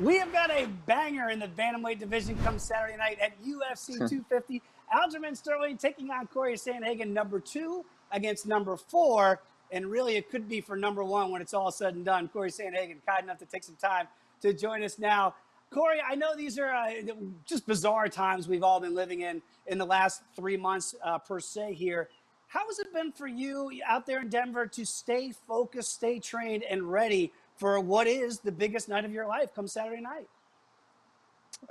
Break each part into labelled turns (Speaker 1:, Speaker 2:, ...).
Speaker 1: We have got a banger in the bantamweight division come Saturday night at UFC 250. Aljamain Sterling taking on Cory Sandhagen, number 2 against number 4. And really, it could be for number 1 when it's all said and done. Cory Sandhagen, kind enough to take some time to join us now. Cory, I know these are just bizarre times we've all been living in the last 3 months per se here. How has it been for you out there in Denver to stay focused, stay trained, and ready for what is the biggest night of your life come Saturday night?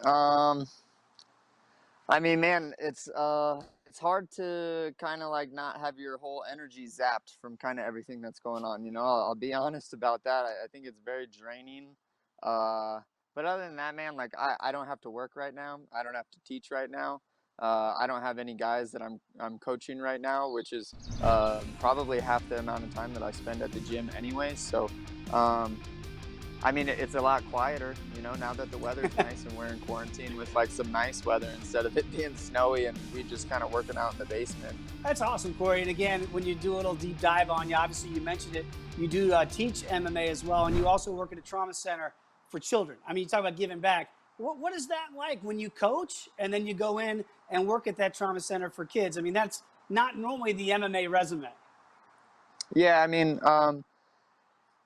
Speaker 2: Um, I mean, man, it's hard to kind of like not have your whole energy zapped from kind of everything that's going on. I'll be honest about that. I think it's very draining. Uh, but other than that, man, like I don't have to work right now. I don't have to teach right now. I don't have any guys that I'm coaching right now, which is probably half the amount of time that I spend at the gym anyway. So, I mean, it's a lot quieter, now that the weather's nice and we're in quarantine with like some nice weather instead of it being snowy and we just kind of working out in the basement.
Speaker 1: That's awesome, Cory. And again, when you do a little deep dive on you, obviously you mentioned it, you do teach MMA as well, and you also work at a trauma center for children. I mean, you talk about giving back. What is that like when you coach and then you go in and work at that trauma center for kids? I mean, that's not normally the MMA resume.
Speaker 2: Yeah, I mean,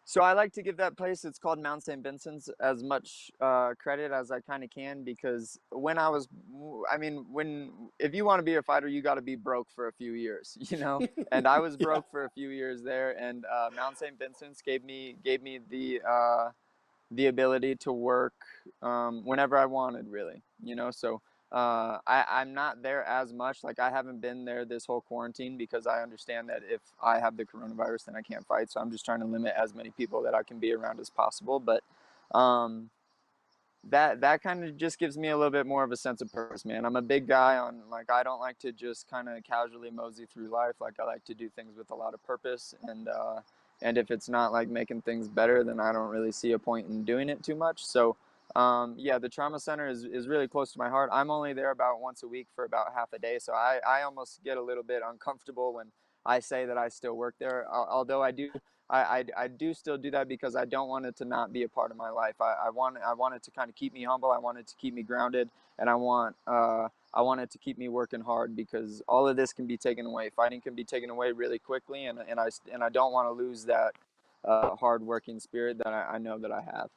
Speaker 2: so I like to give that place, it's called Mount St. Vincent's, as much credit as I kind of can, because if you want to be a fighter, you got to be broke for a few years, and I was
Speaker 1: Yeah.
Speaker 2: broke for a few years there, and Mount St. Vincent's gave me the ability to work whenever I wanted, really, so I'm not there as much. Like, I haven't been there this whole quarantine because I understand that if I have the coronavirus, then I can't fight. So I'm just trying to limit as many people that I can be around as possible. But that kind of just gives me a little bit more of a sense of purpose, man. I'm a big guy on, like, I don't like to just kind of casually mosey through life. Like, I like to do things with a lot of purpose, and if it's not like making things better, then I don't really see a point in doing it too much. So yeah, the trauma center is really close to my heart. I'm only there about once a week for about half a day, so I almost get a little bit uncomfortable when I say that I still work there, although I do still do that because I don't want it to not be a part of my life. I want it to kind of keep me humble. I want it to keep me grounded, and I want it to keep me working hard, because all of this can be taken away. Fighting can be taken away really quickly, and I don't want to lose that hard working spirit that I know that I have.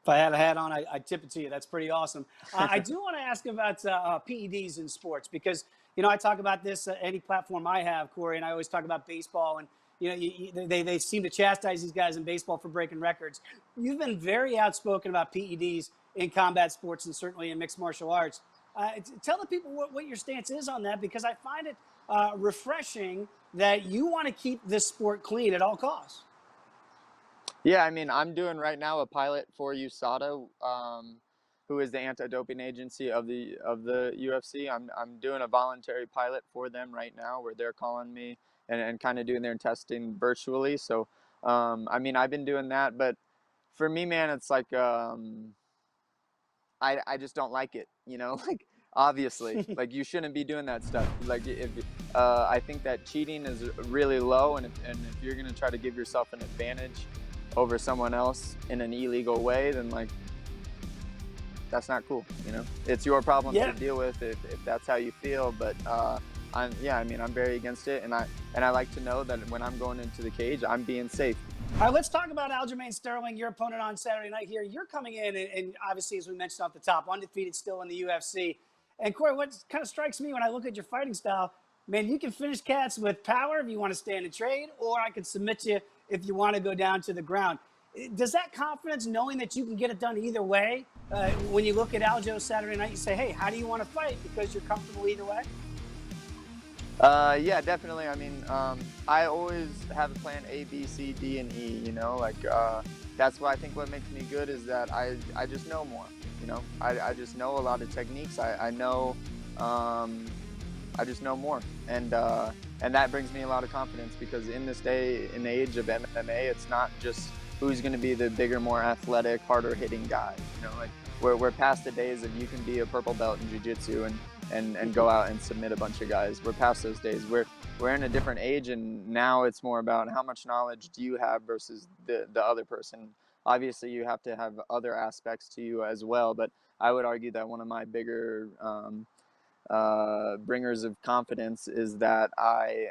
Speaker 1: If I had a hat on, I'd tip it to you. That's pretty awesome. I do want to ask about PEDs in sports because, I talk about this any platform I have, Cory, and I always talk about baseball. And, they seem to chastise these guys in baseball for breaking records. You've been very outspoken about PEDs in combat sports and certainly in mixed martial arts. Tell the people what your stance is on that, because I find it refreshing that you want to keep this sport clean at all costs.
Speaker 2: Yeah, I mean, I'm doing right now a pilot for USADA, who is the anti-doping agency of the UFC. I'm doing a voluntary pilot for them right now, where they're calling me and kind of doing their testing virtually. So, I mean, I've been doing that, but for me, man, it's like I just don't like it. Like, obviously, like, you shouldn't be doing that stuff. Like, I think that cheating is really low, and if you're gonna try to give yourself an advantage over someone else in an illegal way, then, like, that's not cool. It's your problem to deal with if that's how you feel. But I'm very against it, and I like to know that when I'm going into the cage, I'm being safe.
Speaker 1: All right, let's talk about Aljamain Sterling, your opponent on Saturday night here. You're coming in, and obviously, as we mentioned off the top, undefeated still in the UFC. And Cory, what kind of strikes me when I look at your fighting style, man, you can finish cats with power if you want to stand and trade, or I can submit you if you want to go down to the ground. Does that confidence, knowing that you can get it done either way, when you look at Aljo Saturday night, you say, hey, how do you want to fight because you're comfortable either way?
Speaker 2: Yeah, definitely. I mean, I always have a plan A, B, C, D, and E, that's why I think what makes me good is that I just know more, I just know a lot of techniques. I know, I just know more. And that brings me a lot of confidence, because in this day and age of MMA, it's not just who's going to be the bigger, more athletic, harder hitting guy. Like, we're past the days of you can be a purple belt in jiu-jitsu and go out and submit a bunch of guys. We're past those days. We're in a different age, and now it's more about how much knowledge do you have versus the other person. obviously you have to have other aspects to you as well. But I would argue that one of my bigger bringers of confidence is that I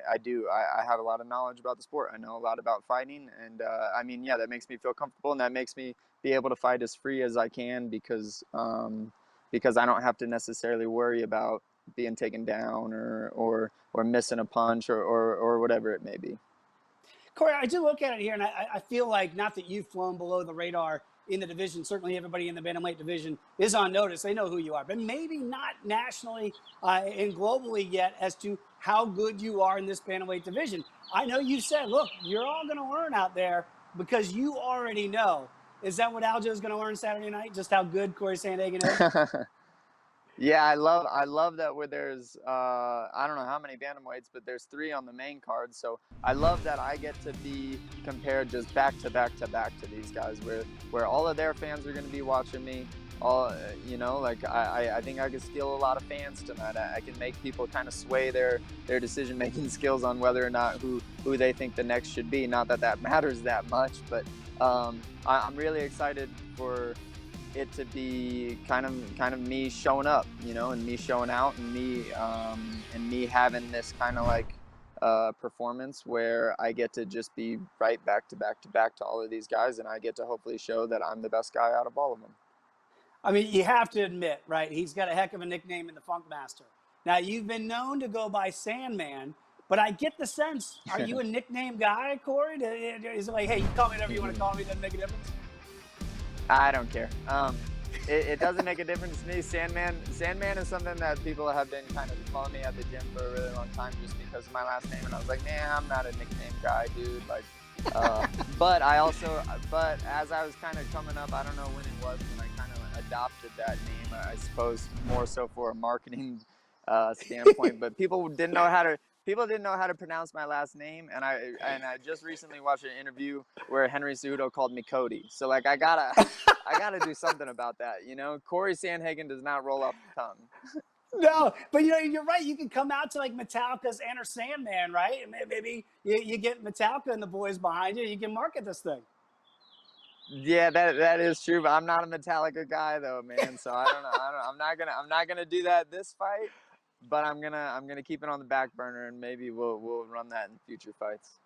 Speaker 2: have a lot of knowledge about the sport. I know a lot about fighting, and I mean, yeah, that makes me feel comfortable, and that makes me be able to fight as free as I can because I don't have to necessarily worry about being taken down or missing a punch or whatever it may be.
Speaker 1: Cory, I do look at it here, and I feel like, not that you've flown below the radar in the division. Certainly, everybody in the bantamweight division is on notice. They know who you are, but maybe not nationally and globally yet as to how good you are in this bantamweight division. I know you said, look, you're all going to learn out there because you already know. Is that what Aljo is going to learn Saturday night? Just how good Cory Sandhagen is?
Speaker 2: Yeah, I love that where there's I don't know how many bantamweights, but there's 3 on the main card. So I love that I get to be compared just back to back to back to these guys, where all of their fans are going to be watching me. All like I think I can steal a lot of fans tonight. I can make people kind of sway their decision making skills on whether or not who they think the next should be. Not that that matters that much, but I'm really excited for it to be kind of me showing up, and me showing out, and me having this kind of like performance where I get to just be right back to back to back to all of these guys, and I get to hopefully show that I'm the best guy out of all of them.
Speaker 1: I mean, you have to admit, right? He's got a heck of a nickname in the Funk Master. Now, you've been known to go by Sandman, but I get the sense, are you a nickname guy, Cory? Is it like, hey, you call me whatever you want to call me, doesn't make a difference?
Speaker 2: I don't care. It doesn't make a difference to me. Sandman is something that people have been kind of calling me at the gym for a really long time just because of my last name, and I was like, nah, I'm not a nickname guy, dude. Like, but as I was kind of coming up, I don't know when it was when I kind of adopted that name. I suppose more so for a marketing standpoint, but people didn't know how to pronounce my last name, and I just recently watched an interview where Henry Cejudo called me Cody. So like I gotta do something about that, Cory Sandhagen does not roll off the tongue.
Speaker 1: No, but you're right. You can come out to like Metallica's Enter Sandman, right? And maybe you get Metallica and the boys behind you. You can market this thing.
Speaker 2: Yeah, that is true, but I'm not a Metallica guy though, man. So I don't know. I'm not gonna do that this fight, but I'm gonna keep it on the back burner, and maybe we'll run that in future fights.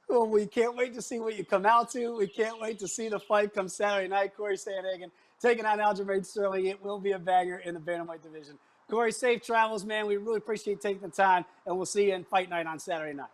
Speaker 1: Well, we can't wait to see what you come out to. We can't wait to see the fight come Saturday night. Cory Sandhagen taking on Aljamain Sterling. It will be a banger in the bantamweight division. Cory, safe travels, man. We really appreciate taking the time, and we'll see you in fight night on Saturday night.